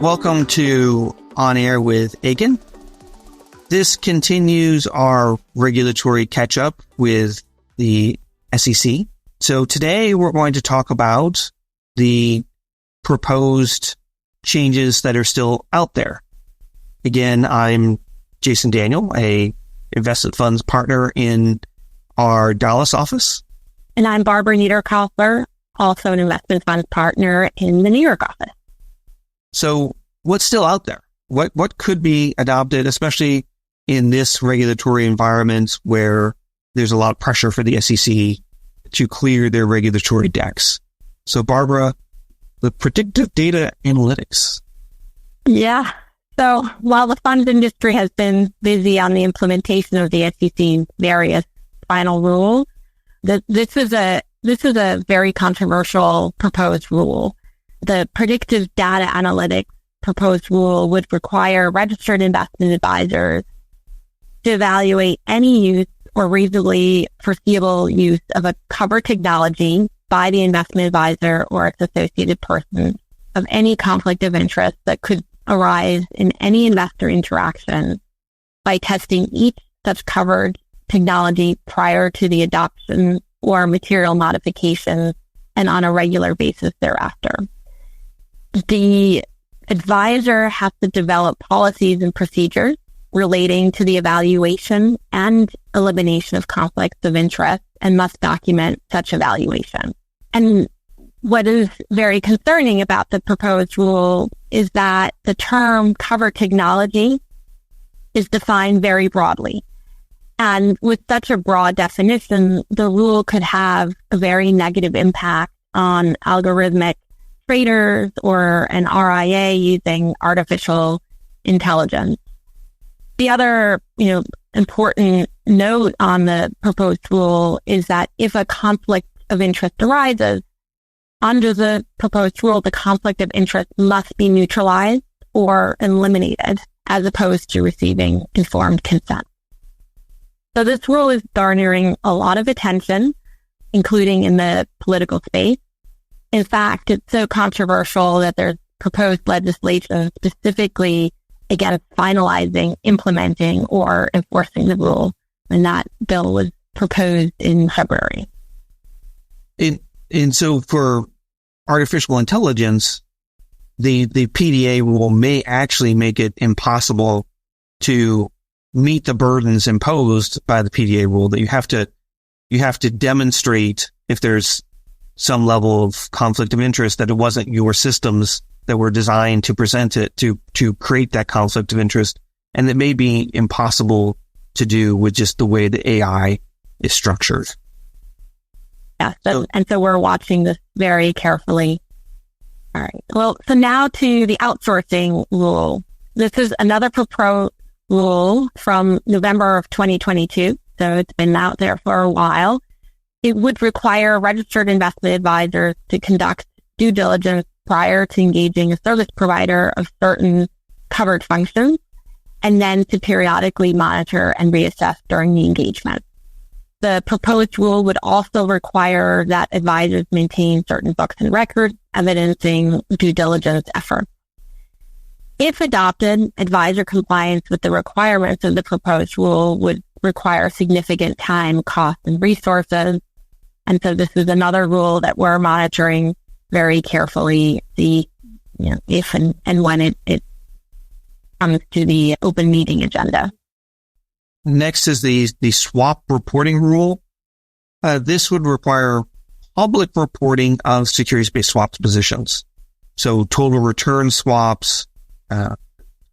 Welcome to OnAir with Akin. This continues our regulatory catch-up with the SEC. So today we're going to talk about the proposed changes that are still out there. Again, I'm Jason Daniel, a investment funds partner in our Dallas office. And I'm Barbara Niederkofler, also an investment funds partner in the New York office. So what's still out there? What could be adopted, especially in this regulatory environment where there's a lot of pressure for the SEC to clear their regulatory decks? So Barbara, the predictive data analytics. Yeah. So while the funds industry has been busy on the implementation of the SEC's various final rules, this is a very controversial proposed rule. The predictive data analytics proposed rule would require registered investment advisors to evaluate any use or reasonably foreseeable use of a covered technology by the investment advisor or its associated person of any conflict of interest that could arise in any investor interaction by testing each such covered technology prior to the adoption or material modifications and on a regular basis thereafter. The advisor has to develop policies and procedures relating to the evaluation and elimination of conflicts of interest and must document such evaluation. And what is very concerning about the proposed rule is that the term covered technology is defined very broadly. And with such a broad definition, the rule could have a very negative impact on algorithmic traders or an RIA using artificial intelligence. The other, important note on the proposed rule is that if a conflict of interest arises, under the proposed rule, the conflict of interest must be neutralized or eliminated as opposed to receiving informed consent. So this rule is garnering a lot of attention, including in the political space. In fact, it's so controversial that there's proposed legislation specifically against finalizing, implementing, or enforcing the rule. And that bill was proposed in February. And so for artificial intelligence, the PDA rule may actually make it impossible to meet the burdens imposed by the PDA rule, that you have to demonstrate if there's some level of conflict of interest, that it wasn't your systems that were designed to present it to create that conflict of interest. And it may be impossible to do with just the way the AI is structured. Yeah. And so we're watching this very carefully. All right. Well, so now to the outsourcing rule. This is another proposed rule from November of 2022. So it's been out there for a while. It would require registered investment advisors to conduct due diligence prior to engaging a service provider of certain covered functions, and then to periodically monitor and reassess during the engagement. The proposed rule would also require that advisors maintain certain books and records evidencing due diligence efforts. If adopted, advisor compliance with the requirements of the proposed rule would require significant time, cost, and resources. And so this is another rule that we're monitoring very carefully, if and when it comes to the open meeting agenda. Next is the swap reporting rule. This would require public reporting of securities-based swaps positions. So total return swaps,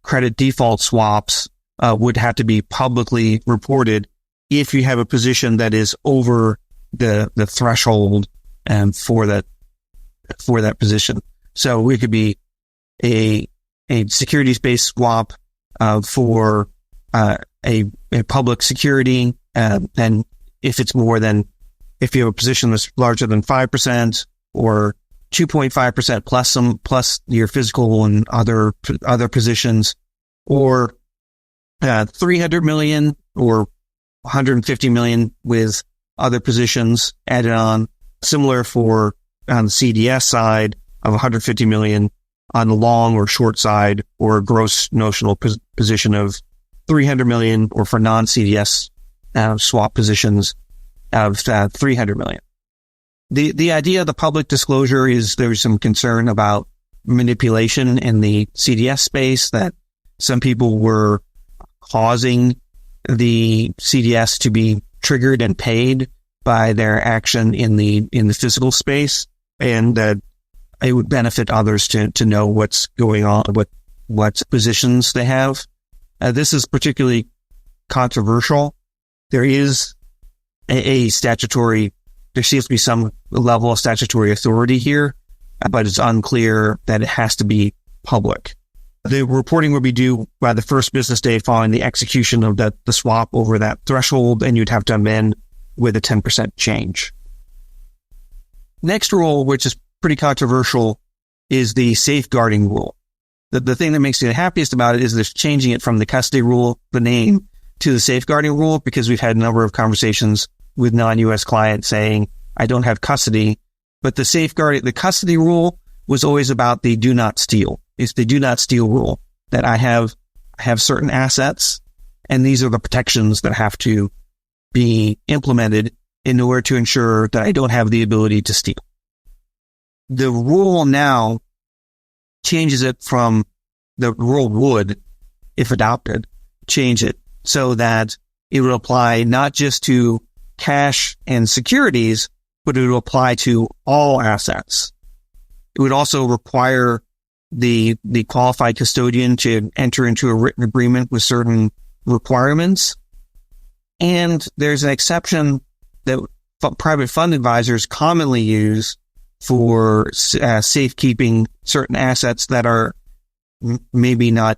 credit default swaps would have to be publicly reported if you have a position that is over the threshold for that position. So it could be a securities-based swap for a public security, and if it's more than, if you have a position that's larger than 5% or 2.5% plus your physical and other positions, or 300 million or 150 million with other positions added on. Similar for on the CDS side of 150 million on the long or short side, or a gross notional position of 300 million, or for non-CDS swap positions of 300 million. The idea of the public disclosure is there's some concern about manipulation in the CDS space, that some people were causing the CDS to be triggered and paid by their action in the physical space, and that it would benefit others to know what's going on, what positions they have. This is particularly controversial. There is there seems to be some level of statutory authority here, but it's unclear that it has to be public. The reporting would be due by the first business day following the execution of the swap over that threshold, and you'd have to amend with a 10% change. Next rule, which is pretty controversial, is the safeguarding rule. The thing that makes me the happiest about it is they're changing it from the custody rule, the name, to the safeguarding rule, because we've had a number of conversations with non-U.S. clients saying, I don't have custody. But the custody rule was always about the do not steal. It's the do not steal rule, that I have certain assets, and these are the protections that have to be implemented in order to ensure that I don't have the ability to steal. The rule now changes it from, the rule would, if adopted, change it so that it would apply not just to cash and securities, but it would apply to all assets. It would also require the qualified custodian to enter into a written agreement with certain requirements. And there's an exception that private fund advisors commonly use for safekeeping certain assets that are maybe not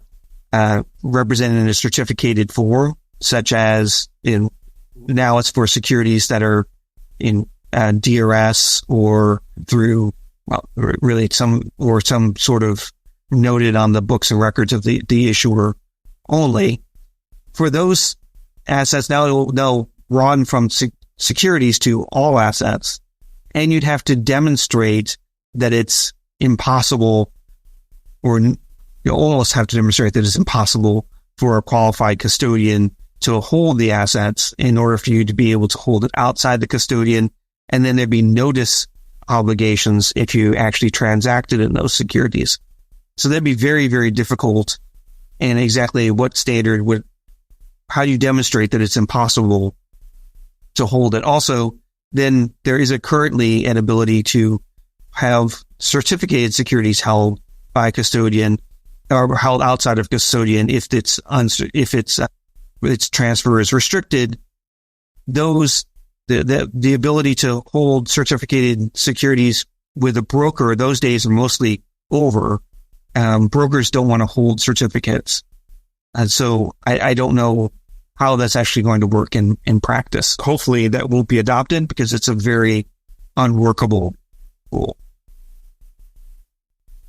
represented in a certificated form, such as now it's for securities that are in DRS or through, well, really some sort of noted on the books and records of the issuer only. For those assets, now they'll run from securities to all assets, and you'd have to demonstrate that it's impossible, or you almost have to demonstrate that it's impossible for a qualified custodian to hold the assets in order for you to be able to hold it outside the custodian. And then there'd be notice obligations if you actually transacted in those securities. So that'd be very, very difficult. And exactly what standard how do you demonstrate that it's impossible to hold it? Also, then there is currently an ability to have certificated securities held by a custodian or held outside of custodian if its transfer is restricted. The ability to hold certificated securities with a broker, those days are mostly over. Brokers don't want to hold certificates. And so I don't know how that's actually going to work in practice. Hopefully that won't be adopted, because it's a very unworkable rule.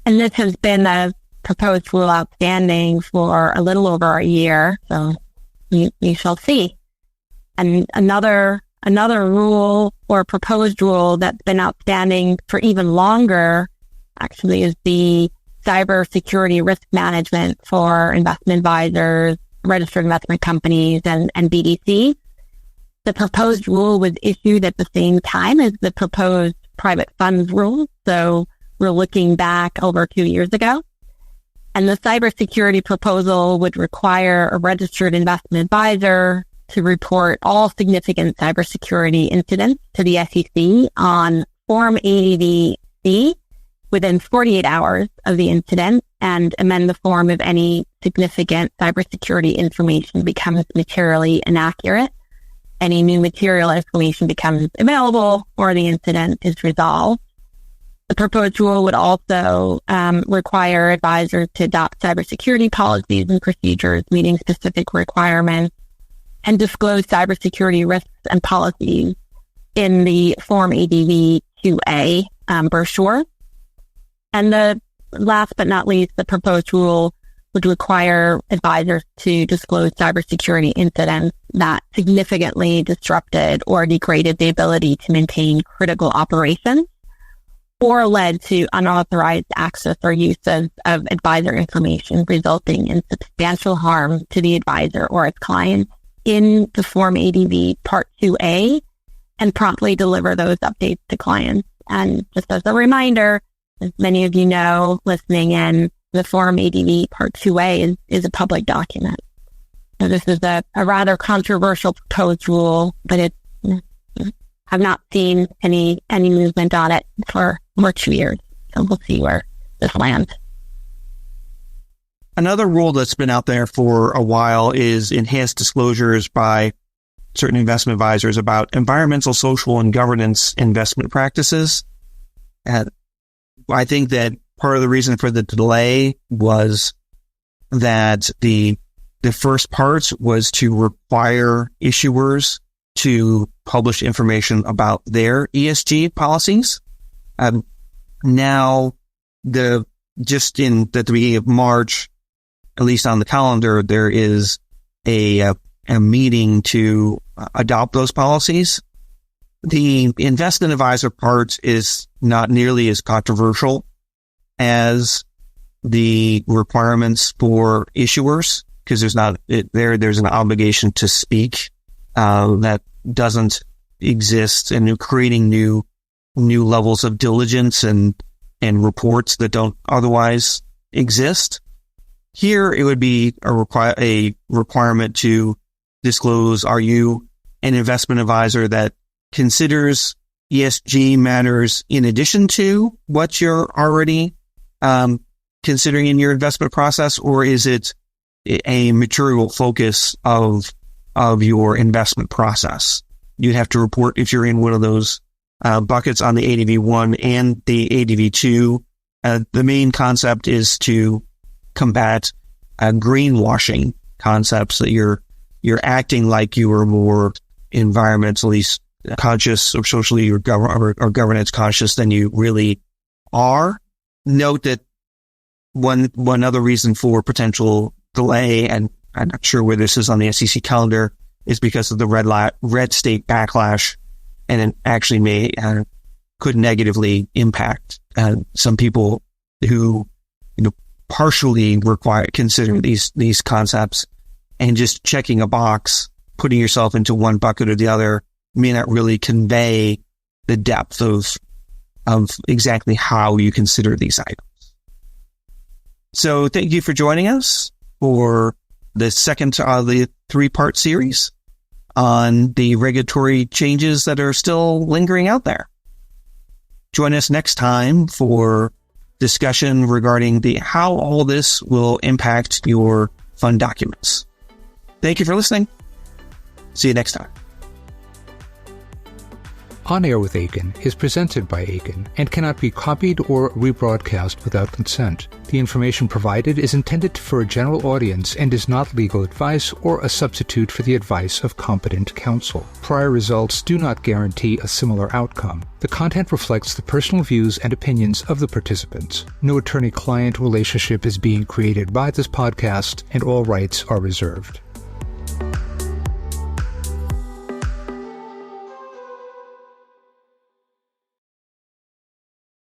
And this has been a proposed rule outstanding for a little over a year, so we shall see. And another rule or proposed rule that's been outstanding for even longer actually is the cybersecurity risk management for investment advisors, registered investment companies, and BDCs. The proposed rule was issued at the same time as the proposed private funds rule. So we're looking back over 2 years ago. And the cybersecurity proposal would require a registered investment advisor to report all significant cybersecurity incidents to the SEC on Form ADV-C within 48 hours of the incident, and amend the form if any significant cybersecurity information becomes materially inaccurate, any new material information becomes available, or the incident is resolved. The proposed rule would also require advisors to adopt cybersecurity policies and procedures meeting specific requirements, and disclose cybersecurity risks and policies in the Form ADV 2A brochure. And the last but not least, the proposed rule would require advisors to disclose cybersecurity incidents that significantly disrupted or degraded the ability to maintain critical operations, or led to unauthorized access or use of advisor information resulting in substantial harm to the advisor or its client in the Form ADV Part 2A, and promptly deliver those updates to clients. And just as a reminder, as many of you know listening in, the Form ADV Part 2A is a public document. So this is a rather controversial proposed rule, but I've not seen any movement on it for more 2 years. So we'll see where this lands. Another rule that's been out there for a while is enhanced disclosures by certain investment advisors about environmental, social, and governance investment practices. And I think that part of the reason for the delay was that the first part was to require issuers to publish information about their ESG policies. Now, just in the beginning of March, at least on the calendar, there is a meeting to adopt those policies. The investment advisor part is not nearly as controversial as the requirements for issuers, because there's an obligation to speak that doesn't exist, and creating new levels of diligence and reports that don't otherwise exist. Here, it would be a requirement to disclose: are you an investment advisor that considers ESG matters in addition to what you're already considering in your investment process, or is it a material focus of your investment process? You'd have to report if you're in one of those buckets on the ADV1 and the ADV2. The main concept is to combat greenwashing concepts, that you're acting like you are more environmentally conscious or socially or governance conscious than you really are. Note that one other reason for potential delay, and I'm not sure where this is on the SEC calendar, is because of the red state backlash, and it actually could negatively impact some people who partially consider these concepts, and just checking a box, putting yourself into one bucket or the other, may not really convey the depth of exactly how you consider these items. So thank you for joining us for the second of the 3-part series on the regulatory changes that are still lingering out there. Join us next time for discussion regarding how all this will impact your fund documents. Thank you for listening. See you next time. OnAir with Akin is presented by Akin and cannot be copied or rebroadcast without consent. The information provided is intended for a general audience and is not legal advice or a substitute for the advice of competent counsel. Prior results do not guarantee a similar outcome. The content reflects the personal views and opinions of the participants. No attorney-client relationship is being created by this podcast, and all rights are reserved.